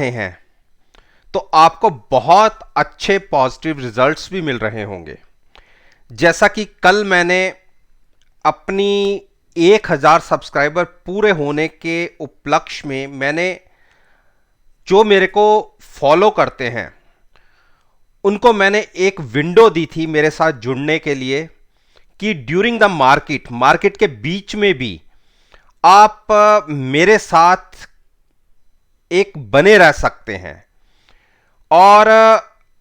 हैं तो आपको बहुत अच्छे पॉजिटिव रिजल्ट्स भी मिल रहे होंगे। जैसा कि कल मैंने अपनी 1000 सब्सक्राइबर पूरे होने के उपलक्ष्य में मैंने जो मेरे को फॉलो करते हैं उनको मैंने एक विंडो दी थी मेरे साथ जुड़ने के लिए कि ड्यूरिंग द मार्केट के बीच में भी आप मेरे साथ एक बने रह सकते हैं। और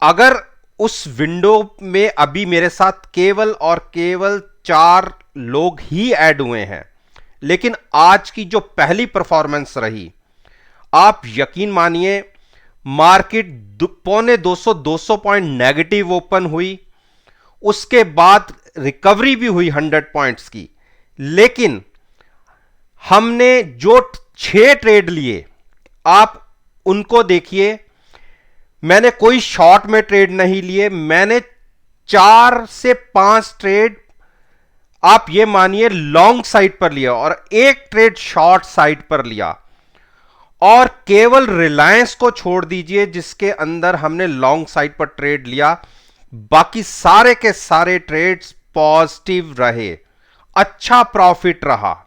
अगर उस विंडो में अभी मेरे साथ केवल और केवल 4 लोग ही ऐड हुए हैं, लेकिन आज की जो पहली परफॉर्मेंस रही, आप यकीन मानिए मार्केट पौने 200 पॉइंट नेगेटिव ओपन हुई, उसके बाद रिकवरी भी हुई 100 पॉइंट्स की, लेकिन हमने जो 6 ट्रेड लिए आप उनको देखिए। मैंने कोई शॉर्ट में ट्रेड नहीं लिए, मैंने 4 से 5 ट्रेड आप ये मानिए लॉन्ग साइड पर लिया और एक ट्रेड शॉर्ट साइड पर लिया। और केवल रिलायंस को छोड़ दीजिए जिसके अंदर हमने लॉन्ग साइड पर ट्रेड लिया, बाकी सारे के सारे ट्रेड्स पॉजिटिव रहे, अच्छा प्रॉफिट रहा।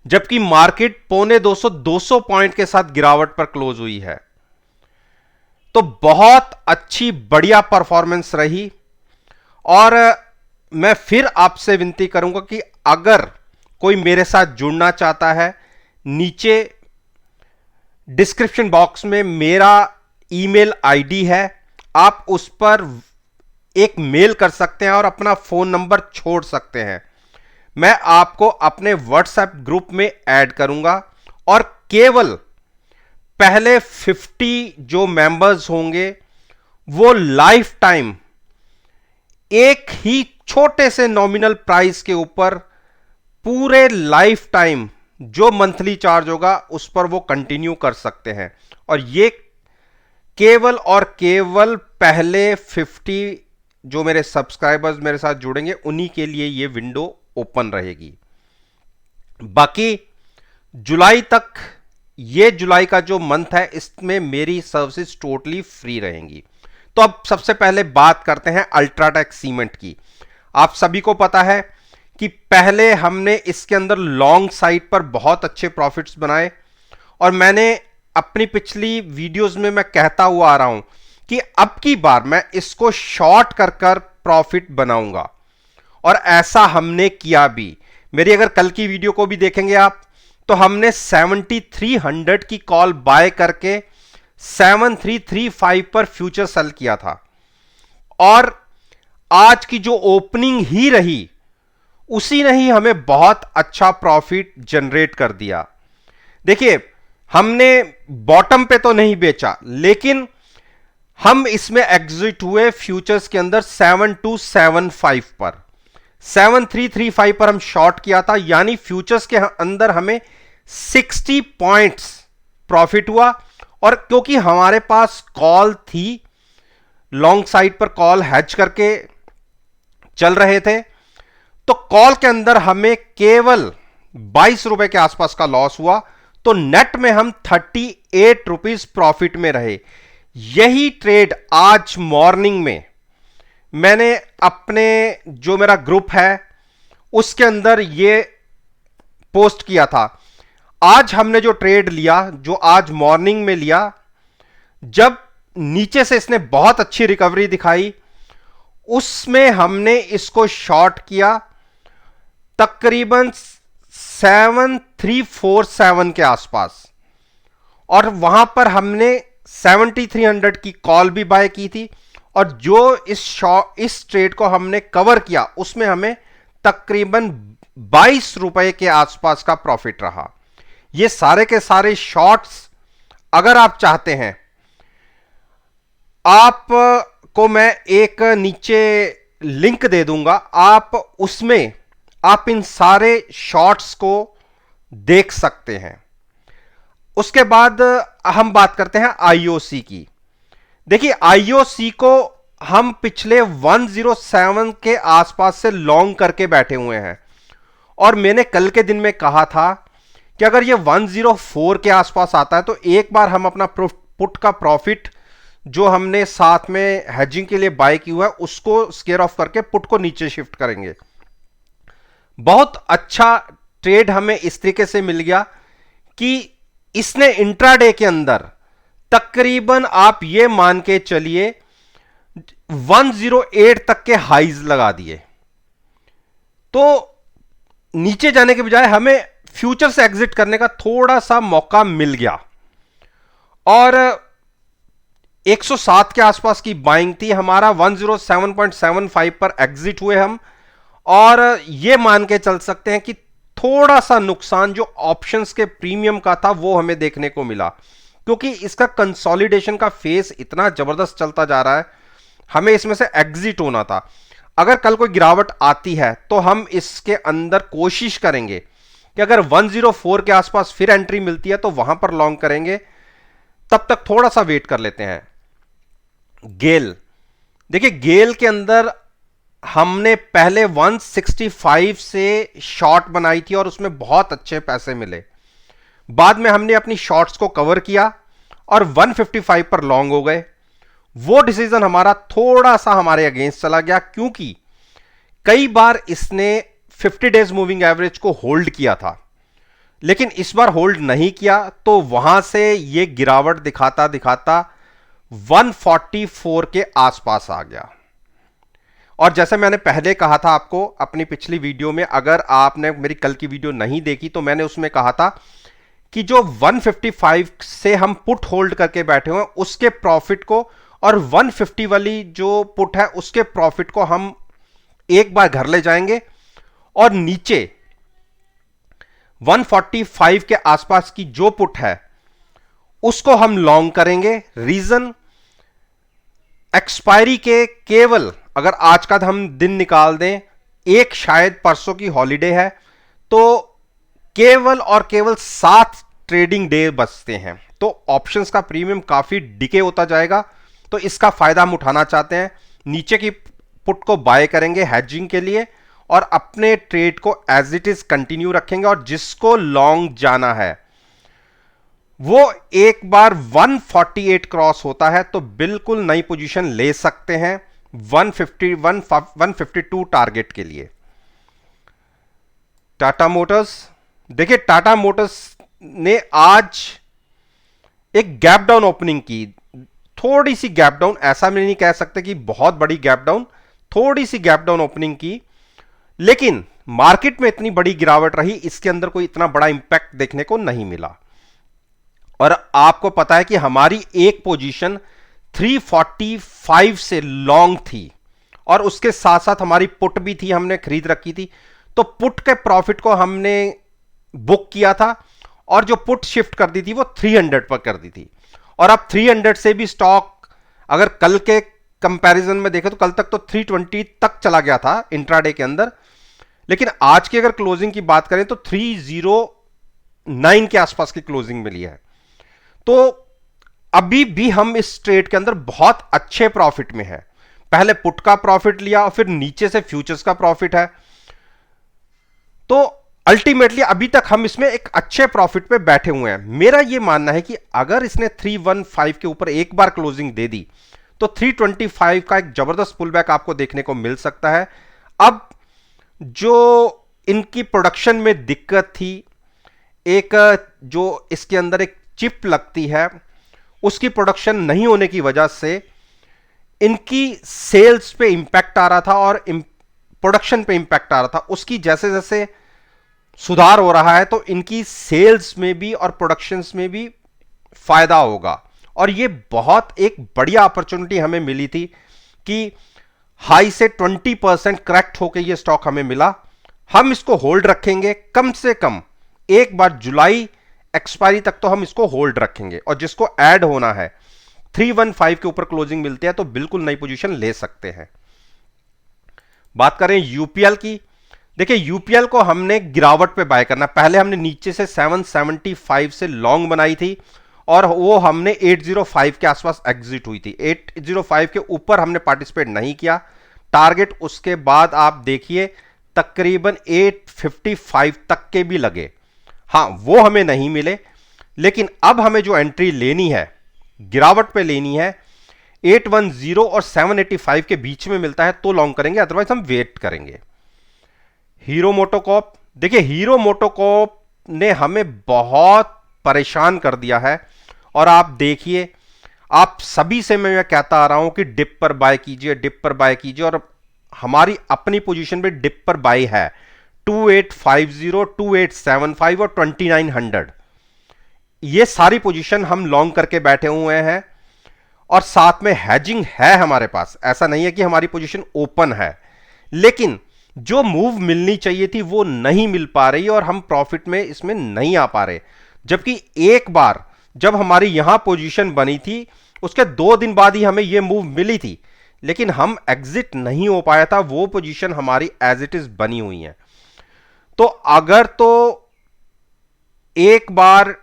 जबकि मार्केट पौने 200 पॉइंट के साथ गिरावट पर क्लोज हुई है। तो बहुत अच्छी बढ़िया परफॉर्मेंस रही। और मैं फिर आपसे विनती करूंगा कि अगर कोई मेरे साथ जुड़ना चाहता है, नीचे डिस्क्रिप्शन बॉक्स में मेरा ईमेल आईडी है, आप उस पर एक मेल कर सकते हैं और अपना फोन नंबर छोड़ सकते हैं। मैं आपको अपने व्हाट्सएप ग्रुप में ऐड करूंगा और केवल पहले 50 जो मेंबर्स होंगे वो लाइफ टाइम एक ही छोटे से नॉमिनल प्राइस के ऊपर पूरे लाइफ टाइम जो मंथली चार्ज होगा उस पर वो कंटिन्यू कर सकते हैं। और ये केवल और केवल पहले 50 जो मेरे सब्सक्राइबर्स मेरे साथ जुड़ेंगे उन्हीं के लिए ये विंडो ओपन रहेगी। बाकी जुलाई तक, ये जुलाई का जो मंथ है इसमें मेरी सर्विसेज टोटली फ्री रहेंगी। तो अब सबसे पहले बात करते हैं अल्ट्राटेक सीमेंट की। आप सभी को पता है कि पहले हमने इसके अंदर लॉन्ग साइड पर बहुत अच्छे प्रॉफिट्स बनाए और मैंने अपनी पिछली वीडियोस में मैं कहता हुआ आ रहा हूं कि अब की बार मैं इसको शॉर्ट कर कर प्रॉफिट बनाऊंगा और ऐसा हमने किया भी। मेरी अगर कल की वीडियो को भी देखेंगे आप तो हमने 7300 की कॉल बाय करके 7335 पर फ्यूचर सेल किया था और आज की जो ओपनिंग ही रही उसी ने ही हमें बहुत अच्छा प्रॉफिट जनरेट कर दिया। देखिए, हमने बॉटम पे तो नहीं बेचा, लेकिन हम इसमें एग्जिट हुए फ्यूचर्स के अंदर 7275 पर। 7335 पर हम शॉर्ट किया था, यानी फ्यूचर्स के अंदर हमें 60 पॉइंट्स प्रॉफिट हुआ। और क्योंकि हमारे पास कॉल थी, लॉन्ग साइड पर कॉल हैज करके चल रहे थे, तो कॉल के अंदर हमें केवल 22 रुपए के आसपास का लॉस हुआ। तो नेट में हम 38 रुपीज प्रॉफिट में रहे। यही ट्रेड आज मॉर्निंग में मैंने अपने जो मेरा ग्रुप है उसके अंदर ये पोस्ट किया था। आज हमने जो ट्रेड लिया, जो आज मॉर्निंग में लिया, जब नीचे से इसने बहुत अच्छी रिकवरी दिखाई, उसमें हमने इसको शॉर्ट किया तकरीबन 7347 के आसपास, और वहां पर हमने 7300 की कॉल भी बाय की थी। और जो इस ट्रेड को हमने कवर किया उसमें हमें तकरीबन 22 रुपए के आसपास का प्रॉफिट रहा। ये सारे के सारे शॉर्ट्स अगर आप चाहते हैं, आप को मैं एक नीचे लिंक दे दूंगा, आप उसमें आप इन सारे शॉर्ट्स को देख सकते हैं। उसके बाद हम बात करते हैं आईओसी की। देखिए, आईओसी को हम पिछले 107 के आसपास से लॉन्ग करके बैठे हुए हैं और मैंने कल के दिन में कहा था कि अगर ये 104 के आसपास आता है तो एक बार हम अपना पुट का प्रॉफिट जो हमने साथ में हेजिंग के लिए बाय किया हुआ है उसको स्केयर ऑफ करके पुट को नीचे शिफ्ट करेंगे। बहुत अच्छा ट्रेड हमें इस तरीके से मिल गया कि इसने इंट्राडे के अंदर तकरीबन आप ये मान के चलिए 108 तक के हाइज लगा दिए। तो नीचे जाने के बजाय हमें फ्यूचर से एग्जिट करने का थोड़ा सा मौका मिल गया और 107 के आसपास की बाइंग थी, हमारा 107.75 पर एग्जिट हुए हम। और यह मान के चल सकते हैं कि थोड़ा सा नुकसान जो ऑप्शंस के प्रीमियम का था वो हमें देखने को मिला, क्योंकि इसका कंसोलिडेशन का फेस इतना जबरदस्त चलता जा रहा है, हमें इसमें से एग्जिट होना था। अगर कल कोई गिरावट आती है तो हम इसके अंदर कोशिश करेंगे कि अगर 104 के आसपास फिर एंट्री मिलती है तो वहां पर लॉन्ग करेंगे। तब तक थोड़ा सा वेट कर लेते हैं। गेल, देखिए गेल के अंदर हमने पहले 165 से शॉर्ट बनाई थी और उसमें बहुत अच्छे पैसे मिले। बाद में हमने अपनी शॉर्ट्स को कवर किया और 155 पर लॉन्ग हो गए। वो डिसीजन हमारा थोड़ा सा हमारे अगेंस्ट चला गया, क्योंकि कई बार इसने 50 डेज मूविंग एवरेज को होल्ड किया था, लेकिन इस बार होल्ड नहीं किया, तो वहां से ये गिरावट दिखाता दिखाता 144 के आसपास आ गया। और जैसे मैंने पहले कहा था आपको अपनी पिछली वीडियो में, अगर आपने मेरी कल की वीडियो नहीं देखी तो मैंने उसमें कहा था कि जो 155 से हम पुट होल्ड करके बैठे हुए हैं उसके प्रॉफिट को और 150 वाली जो पुट है उसके प्रॉफिट को हम एक बार घर ले जाएंगे और नीचे 145 के आसपास की जो पुट है उसको हम लॉन्ग करेंगे। रीजन, एक्सपायरी के केवल अगर आज का हम दिन निकाल दें, एक शायद परसों की हॉलीडे है, तो केवल और केवल 7 ट्रेडिंग डे बचते हैं, तो ऑप्शंस का प्रीमियम काफी डिके होता जाएगा। तो इसका फायदा हम उठाना चाहते हैं, नीचे की पुट को बाय करेंगे हेजिंग के लिए और अपने ट्रेड को एज इट इज कंटिन्यू रखेंगे। और जिसको लॉन्ग जाना है वो एक बार 148 क्रॉस होता है तो बिल्कुल नई पोजीशन ले सकते हैं 152 टारगेट के लिए। टाटा मोटर्स, देखिए टाटा मोटर्स ने आज एक गैप डाउन ओपनिंग की, थोड़ी सी गैप डाउन, ऐसा मैं नहीं कह सकते कि बहुत बड़ी गैप डाउन, थोड़ी सी गैप डाउन ओपनिंग की, लेकिन मार्केट में इतनी बड़ी गिरावट रही, इसके अंदर कोई इतना बड़ा इंपैक्ट देखने को नहीं मिला। और आपको पता है कि हमारी एक पोजीशन 345 से लॉन्ग थी और उसके साथ साथ हमारी पुट भी थी, हमने खरीद रखी थी, तो पुट के प्रॉफिट को हमने बुक किया था और जो पुट शिफ्ट कर दी थी वो 300 पर कर दी थी। और अब 300 से भी स्टॉक अगर कल के कंपैरिजन में देखें तो कल तक तो 320 तक चला गया था इंट्राडे के अंदर, लेकिन आज की अगर क्लोजिंग की बात करें तो 309 के आसपास की क्लोजिंग मिली है। तो अभी भी हम इस ट्रेड के अंदर बहुत अच्छे प्रॉफिट में है। पहले पुट का प्रॉफिट लिया और फिर नीचे से फ्यूचर्स का प्रॉफिट है, तो अल्टीमेटली अभी तक हम इसमें एक अच्छे प्रॉफिट पे बैठे हुए हैं। मेरा यह मानना है कि अगर इसने 315 के ऊपर एक बार क्लोजिंग दे दी तो 325 का एक जबरदस्त पुलबैक आपको देखने को मिल सकता है। अब जो इनकी प्रोडक्शन में दिक्कत थी, एक जो इसके अंदर एक चिप लगती है उसकी प्रोडक्शन नहीं होने की वजह से इनकी सेल्स पे इंपैक्ट आ रहा था और प्रोडक्शन पे इंपैक्ट आ रहा था। उसकी जैसे जैसे सुधार हो रहा है तो इनकी सेल्स में भी और प्रोडक्शंस में भी फायदा होगा। और ये बहुत एक बढ़िया अपॉर्चुनिटी हमें मिली थी कि हाई से 20% करेक्ट होकर ये स्टॉक हमें मिला। हम इसको होल्ड रखेंगे, कम से कम एक बार जुलाई एक्सपायरी तक तो हम इसको होल्ड रखेंगे, और जिसको ऐड होना है 315 के ऊपर क्लोजिंग मिलती है तो बिल्कुल नई पोजीशन ले सकते हैं। बात करें यूपीएल की, देखिए यूपीएल को हमने गिरावट पे बाय करना, पहले हमने नीचे से 775 से लॉन्ग बनाई थी और वो हमने 805 के आसपास एग्जिट हुई थी। 805 के ऊपर हमने पार्टिसिपेट नहीं किया। टारगेट उसके बाद आप देखिए तकरीबन 855 तक के भी लगे। हाँ, वो हमें नहीं मिले, लेकिन अब हमें जो एंट्री लेनी है, गिरावट पे लेनी है, 810 और 785 के बीच में मिलता है तो लॉन्ग करेंगे, अदरवाइज हम वेट करेंगे। हीरो मोटोकॉर्प, देखिए हीरो मोटोकॉर्प ने हमें बहुत परेशान कर दिया है, और आप देखिए, आप सभी से मैं कहता आ रहा हूं कि डिप पर बाय कीजिए, डिप पर बाय कीजिए, और हमारी अपनी पोजीशन पे डिप पर बाय है 2850, 2875 और 2900। ये सारी पोजीशन हम लॉन्ग करके बैठे हुए हैं, और साथ में हैजिंग है हमारे पास। ऐसा नहीं है कि हमारी पोजीशन ओपन है, लेकिन जो मूव मिलनी चाहिए थी वो नहीं मिल पा रही, और हम प्रॉफिट में इसमें नहीं आ पा रहे। जबकि एक बार जब हमारी यहां पोजीशन बनी थी, उसके 2 दिन बाद ही हमें यह मूव मिली थी, लेकिन हम एग्जिट नहीं हो पाया था, वो पोजीशन हमारी एज इट इज बनी हुई है। तो अगर तो एक बार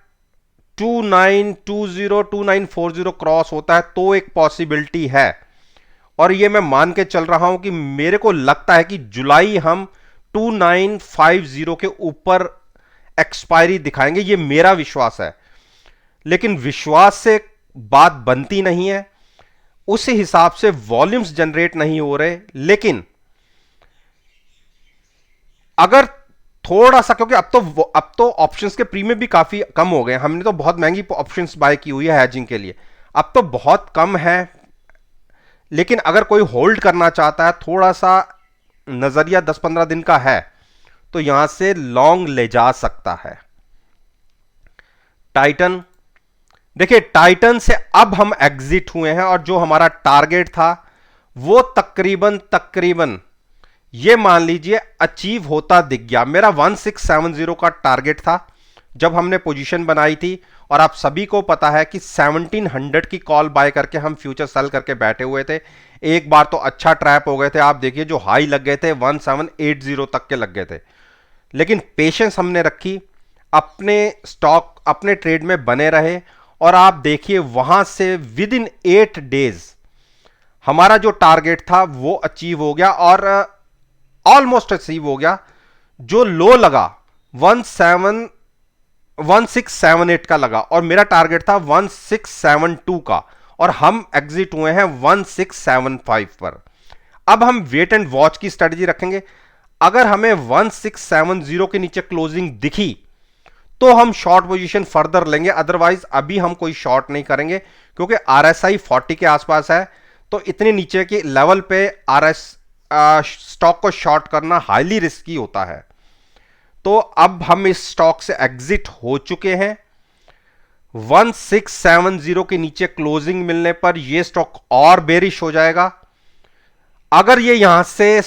2920 2940 क्रॉस होता है तो एक पॉसिबिलिटी है, और ये मैं मान के चल रहा हूं कि मेरे को लगता है कि जुलाई हम 2950 के ऊपर एक्सपायरी दिखाएंगे, ये मेरा विश्वास है। लेकिन विश्वास से बात बनती नहीं है, उस हिसाब से वॉल्यूम्स जनरेट नहीं हो रहे। लेकिन अगर थोड़ा सा, क्योंकि अब तो ऑप्शंस के प्रीमियम भी काफी कम हो गए, हमने तो बहुत महंगी ऑप्शंस बाय की हुई है हैजिंग के लिए, अब तो बहुत कम है। लेकिन अगर कोई होल्ड करना चाहता है, थोड़ा सा नजरिया 10-15 दिन का है, तो यहां से लॉन्ग ले जा सकता है। टाइटन, देखिए टाइटन से अब हम एग्जिट हुए हैं, और जो हमारा टारगेट था वो तकरीबन ये मान लीजिए अचीव होता दिख गया। मेरा 1670 का टारगेट था जब हमने पोजीशन बनाई थी, और आप सभी को पता है कि 1700 की कॉल बाय करके हम फ्यूचर सेल करके बैठे हुए थे। एक बार तो अच्छा ट्रैप हो गए थे, आप देखिए जो हाई लग गए थे 1780 तक के लग गए थे, लेकिन पेशेंस हमने रखी, अपने स्टॉक अपने ट्रेड में बने रहे, और आप देखिए वहां से विद इन 8 डेज हमारा जो टारगेट था वो अचीव हो गया, और ऑलमोस्ट अचीव हो गया। जो लो लगा 1678 का लगा, और मेरा टारगेट था 1672 का, और हम एग्जिट हुए हैं 1675 पर। अब हम वेट एंड वॉच की स्ट्रेटजी रखेंगे। अगर हमें 1670 के नीचे क्लोजिंग दिखी तो हम शॉर्ट पोजीशन फर्दर लेंगे, अदरवाइज अभी हम कोई शॉर्ट नहीं करेंगे, क्योंकि आरएसआई 40 के आसपास है, तो इतने नीचे के लेवल पे स्टॉक को शॉर्ट करना हाईली रिस्की होता है। तो अब हम इस स्टॉक से एग्जिट हो चुके हैं। 1670 के नीचे क्लोजिंग मिलने पर यह स्टॉक और बेरिश हो जाएगा। अगर ये यहां से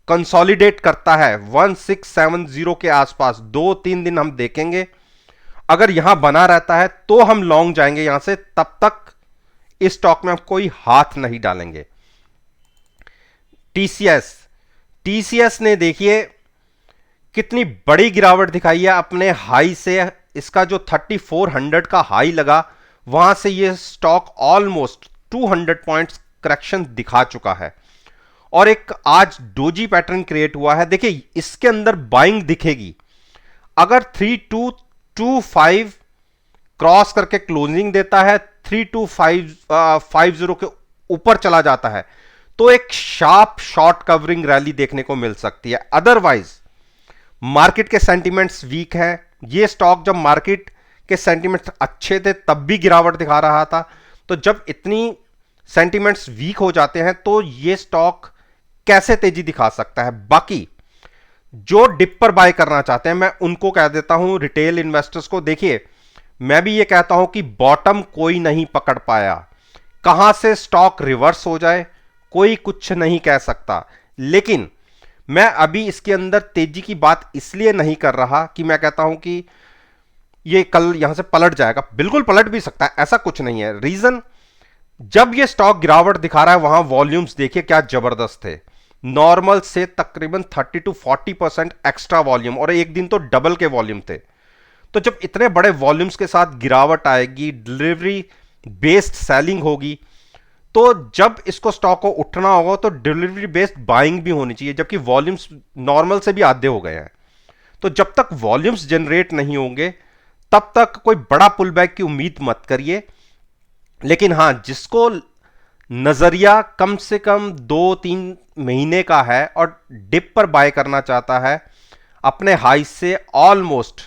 कंसोलिडेट करता है 1670 के आसपास, 2-3 दिन हम देखेंगे, अगर यहां बना रहता है तो हम लॉन्ग जाएंगे यहां से, तब तक इस स्टॉक में हम कोई हाथ नहीं डालेंगे। टीसीएस ने देखिए कितनी बड़ी गिरावट दिखाई है अपने हाई से। इसका जो 3400 का हाई लगा, वहां से ये स्टॉक ऑलमोस्ट 200 पॉइंट्स करेक्शन दिखा चुका है, और एक आज डोजी पैटर्न क्रिएट हुआ है। देखिए इसके अंदर बाइंग दिखेगी। अगर 3225 क्रॉस करके क्लोजिंग देता है, 32550 के ऊपर चला जाता है, तो एक शार्प शॉर्ट कवरिंग रैली देखने को मिल सकती है। अदरवाइज मार्केट के सेंटिमेंट्स वीक हैं। ये स्टॉक जब मार्केट के सेंटिमेंट्स अच्छे थे तब भी गिरावट दिखा रहा था, तो जब इतनी सेंटिमेंट्स वीक हो जाते हैं तो ये स्टॉक कैसे तेजी दिखा सकता है। बाकी जो डिप पर बाय करना चाहते हैं, मैं उनको कह देता हूं, रिटेल इन्वेस्टर्स को, देखिए मैं भी ये कहता हूं कि बॉटम कोई नहीं पकड़ पाया, कहां से स्टॉक रिवर्स हो जाए कोई कुछ नहीं कह सकता। लेकिन मैं अभी इसके अंदर तेजी की बात इसलिए नहीं कर रहा कि मैं कहता हूं कि ये कल यहां से पलट जाएगा। बिल्कुल पलट भी सकता है, ऐसा कुछ नहीं है। रीजन, जब ये स्टॉक गिरावट दिखा रहा है वहां वॉल्यूम्स देखिए क्या जबरदस्त थे, नॉर्मल से तकरीबन 30-40% एक्स्ट्रा वॉल्यूम, और एक दिन तो डबल के वॉल्यूम थे। तो जब इतने बड़े वॉल्यूम्स के साथ गिरावट आएगी, डिलीवरी बेस्ड सेलिंग होगी, तो जब इसको स्टॉक को उठना होगा तो डिलीवरी बेस्ड बाइंग भी होनी चाहिए, जबकि वॉल्यूम्स नॉर्मल से भी आधे हो गए हैं। तो जब तक वॉल्यूम्स जनरेट नहीं होंगे तब तक कोई बड़ा पुल बैक की उम्मीद मत करिए। लेकिन हां, जिसको नजरिया कम से कम 2-3 महीने का है और डिप पर बाय करना चाहता है, अपने हाई से ऑलमोस्ट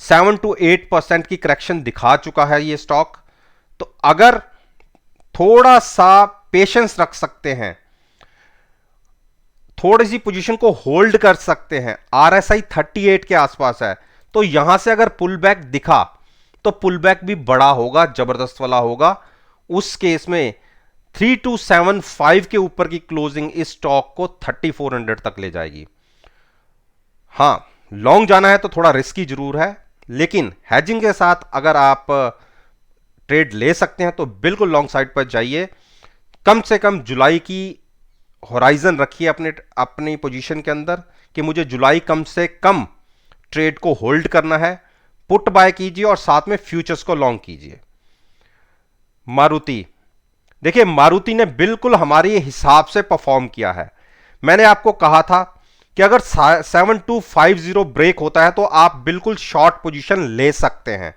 7 to 8% की करेक्शन दिखा चुका है ये स्टॉक। तो अगर थोड़ा सा पेशेंस रख सकते हैं, थोड़ी सी पोजीशन को होल्ड कर सकते हैं, आरएसआई 38 के आसपास है, तो यहां से अगर पुल बैक दिखा तो पुल बैक भी बड़ा होगा, जबरदस्त वाला होगा। उस केस में 3275 के ऊपर की क्लोजिंग इस स्टॉक को 3400 तक ले जाएगी। हां, लॉन्ग जाना है तो थोड़ा रिस्की जरूर है, लेकिन हैजिंग के साथ अगर आप ट्रेड ले सकते हैं तो बिल्कुल लॉन्ग साइड पर जाइए। कम से कम जुलाई की होराइजन रखिए अपनी पोजीशन के अंदर कि मुझे जुलाई कम से कम ट्रेड को होल्ड करना है। पुट बाय कीजिए और साथ में फ्यूचर्स को लॉन्ग कीजिए। मारुति, देखिए मारुति ने बिल्कुल हमारे हिसाब से परफॉर्म किया है। मैंने आपको कहा था कि अगर 7250 ब्रेक होता है तो आप बिल्कुल शॉर्ट पोजीशन ले सकते हैं,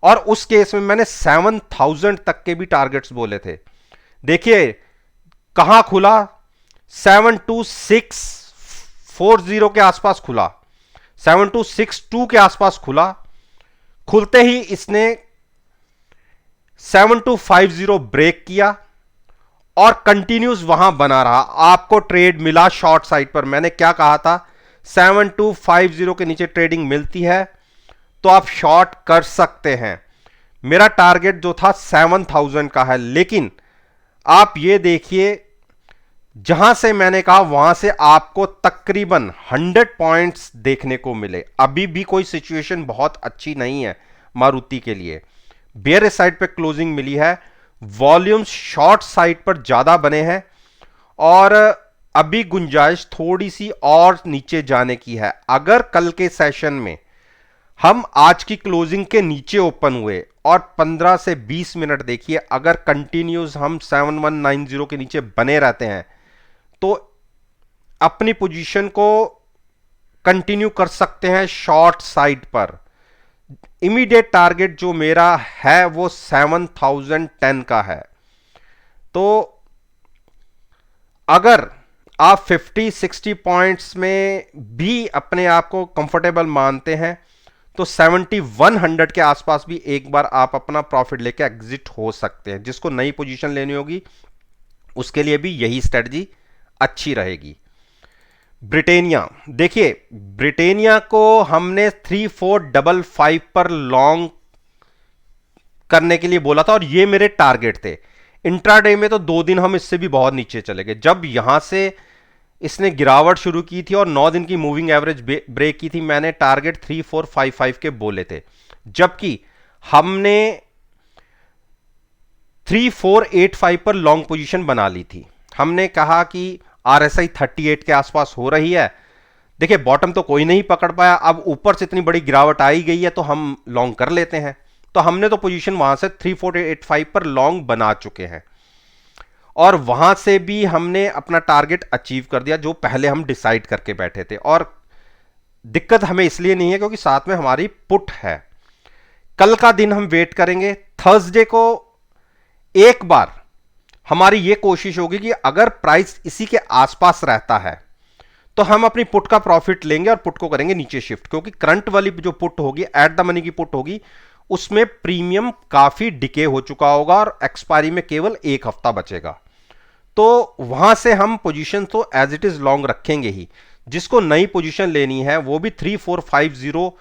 और उस केस में मैंने 7000 तक के भी टारगेट्स बोले थे। देखिए कहां खुला, 72640 के आसपास खुला, 7262 के आसपास खुला। खुलते ही इसने 7250 ब्रेक किया और कंटिन्यूस वहां बना रहा। आपको ट्रेड मिला शॉर्ट साइड पर। मैंने क्या कहा था, 7250 के नीचे ट्रेडिंग मिलती है तो आप शॉर्ट कर सकते हैं। मेरा टारगेट जो था 7000 का है, लेकिन आप ये देखिए जहां से मैंने कहा वहां से आपको तकरीबन 100 पॉइंट्स देखने को मिले। अभी भी कोई सिचुएशन बहुत अच्छी नहीं है मारुति के लिए। बेयर साइड पे क्लोजिंग मिली है, वॉल्यूम्स शॉर्ट साइड पर ज्यादा बने हैं और अभी गुंजाइश थोड़ी सी और नीचे जाने की है। अगर कल के सेशन में हम आज की क्लोजिंग के नीचे ओपन हुए और 15 से 20 मिनट देखिए, अगर कंटिन्यूस हम 7190 के नीचे बने रहते हैं तो अपनी पोजीशन को कंटिन्यू कर सकते हैं शॉर्ट साइड पर। इमीडिएट टारगेट जो मेरा है वो 7010 का है। तो अगर आप 50-60 पॉइंट्स में भी अपने आप को कंफर्टेबल मानते हैं तो 7100 के आसपास भी एक बार आप अपना प्रॉफिट लेके एग्जिट हो सकते हैं। जिसको नई पोजीशन लेनी होगी उसके लिए भी यही स्ट्रेटजी अच्छी रहेगी। ब्रिटेनिया, देखिए ब्रिटेनिया को हमने 3455 पर लॉन्ग करने के लिए बोला था और ये मेरे टारगेट थे। इंट्राडे में तो 2 दिन हम इससे भी बहुत नीचे चले गए। जब यहां से इसने गिरावट शुरू की थी और 9 दिन की मूविंग एवरेज ब्रेक की थी, मैंने टारगेट 3455 के बोले थे, जबकि हमने 3485 पर लॉन्ग पोजीशन बना ली थी। हमने कहा कि आरएसआई 38 के आसपास हो रही है। देखिए बॉटम तो कोई नहीं पकड़ पाया, अब ऊपर से इतनी बड़ी गिरावट आई गई है तो हम लॉन्ग कर लेते हैं। तो हमने तो पोजीशन वहां से 3485 पर लॉन्ग बना चुके हैं और वहां से भी हमने अपना टारगेट अचीव कर दिया जो पहले हम डिसाइड करके बैठे थे। और दिक्कत हमें इसलिए नहीं है क्योंकि साथ में हमारी पुट है। कल का दिन हम वेट करेंगे। थर्सडे को एक बार हमारी यह कोशिश होगी कि अगर प्राइस इसी के आसपास रहता है तो हम अपनी पुट का प्रॉफिट लेंगे और पुट को करेंगे नीचे शिफ्ट, क्योंकि करंट वाली जो पुट होगी, एट द मनी की पुट होगी, उसमें प्रीमियम काफी डिके हो चुका होगा और एक्सपायरी में केवल 1 हफ्ता बचेगा। तो वहां से हम पोजीशन तो एज इट इज लॉन्ग रखेंगे ही। जिसको नई पोजीशन लेनी है वो भी 3450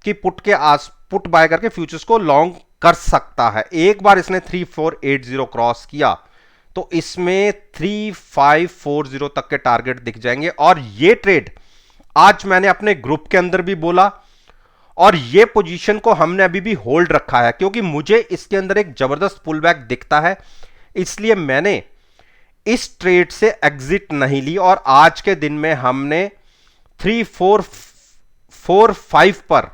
की पुट बाय करके फ्यूचर्स को लॉन्ग कर सकता है। एक बार इसने 3480 क्रॉस किया तो इसमें 3540 तक के टारगेट दिख जाएंगे। और ये ट्रेड आज मैंने अपने ग्रुप के अंदर भी बोला और ये पोजीशन को हमने अभी भी होल्ड रखा है क्योंकि मुझे इसके अंदर एक जबरदस्त पुल बैक दिखता है, इसलिए मैंने इस ट्रेड से एग्जिट नहीं ली और आज के दिन में हमने 3445 पर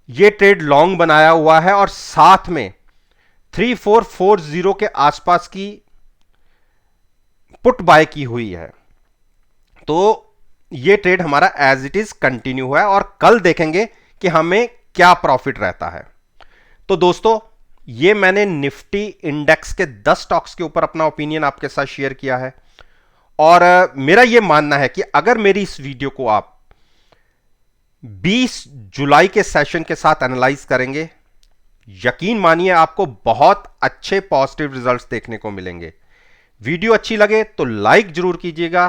यह ट्रेड लॉन्ग बनाया हुआ है और साथ में 3440 के आसपास की पुट बाय की हुई है। तो ये ट्रेड हमारा एज इट इज कंटिन्यू हुआ है और कल देखेंगे कि हमें क्या प्रॉफिट रहता है। तो दोस्तों, ये मैंने निफ्टी इंडेक्स के 10 स्टॉक्स के ऊपर अपना ओपिनियन आपके साथ शेयर किया है और मेरा यह मानना है कि अगर मेरी इस वीडियो को आप 20 जुलाई के सेशन के साथ एनालाइज करेंगे, यकीन मानिए आपको बहुत अच्छे पॉजिटिव रिजल्ट्स देखने को मिलेंगे। वीडियो अच्छी लगे तो लाइक जरूर कीजिएगा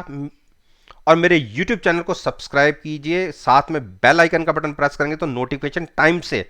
और मेरे YouTube चैनल को सब्सक्राइब कीजिए, साथ में बेल आइकन का बटन प्रेस करेंगे तो नोटिफिकेशन टाइम से